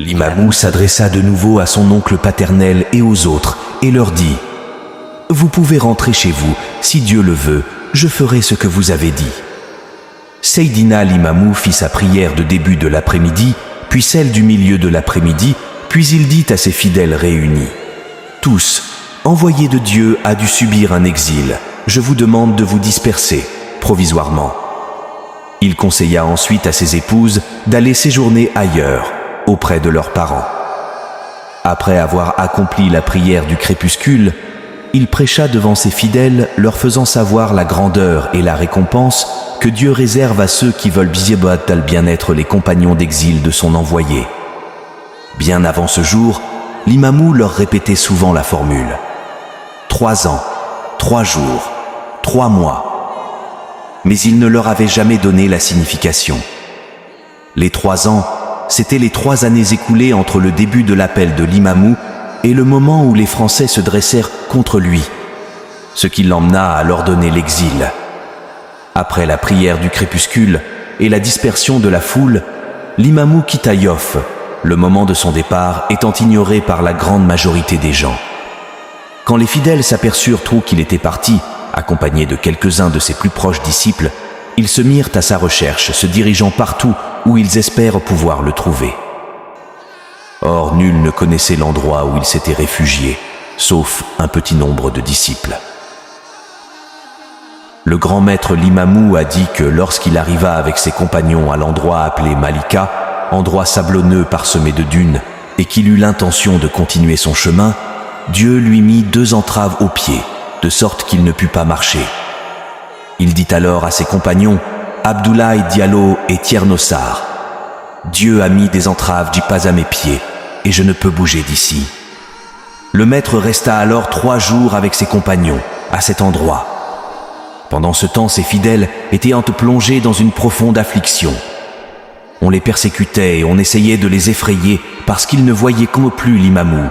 L'imamou s'adressa de nouveau à son oncle paternel et aux autres et leur dit « Vous pouvez rentrer chez vous, si Dieu le veut, je ferai ce que vous avez dit. » Seydina l'imamou fit sa prière de début de l'après-midi, puis celle du milieu de l'après-midi, puis il dit à ses fidèles réunis « Tous, envoyé de Dieu a dû subir un exil. Je vous demande de vous disperser, provisoirement. » Il conseilla ensuite à ses épouses d'aller séjourner ailleurs, auprès de leurs parents. Après avoir accompli la prière du crépuscule, il prêcha devant ses fidèles, leur faisant savoir la grandeur et la récompense que Dieu réserve à ceux qui veulent bien être les compagnons d'exil de son envoyé. Bien avant ce jour, l'imamou leur répétait souvent la formule « 3 ans, 3 jours, 3 mois ». Mais il ne leur avait jamais donné la signification. Les 3 ans, c'étaient les 3 années écoulées entre le début de l'appel de l'imamou et le moment où les Français se dressèrent contre lui, ce qui l'emmena à leur donner l'exil. Après la prière du crépuscule et la dispersion de la foule, l'imamou quitta Yoff, le moment de son départ étant ignoré par la grande majorité des gens. Quand les fidèles s'aperçurent trop qu'il était parti, accompagné de quelques-uns de ses plus proches disciples, ils se mirent à sa recherche, se dirigeant partout où ils espèrent pouvoir le trouver. Or, nul ne connaissait l'endroit où il s'était réfugié, sauf un petit nombre de disciples. Le grand maître l'imamou a dit que lorsqu'il arriva avec ses compagnons à l'endroit appelé Malika, endroit sablonneux parsemé de dunes, et qu'il eut l'intention de continuer son chemin, Dieu lui mit 2 entraves aux pieds, de sorte qu'il ne put pas marcher. Il dit alors à ses compagnons, Abdoulaye Diallo et Tiernossar, « Dieu a mis des entraves du pas à mes pieds, et je ne peux bouger d'ici. » Le maître resta alors 3 jours avec ses compagnons, à cet endroit. Pendant ce temps, ses fidèles étaient plongés dans une profonde affliction. On les persécutait et on essayait de les effrayer parce qu'ils ne voyaient comme plus l'imamou,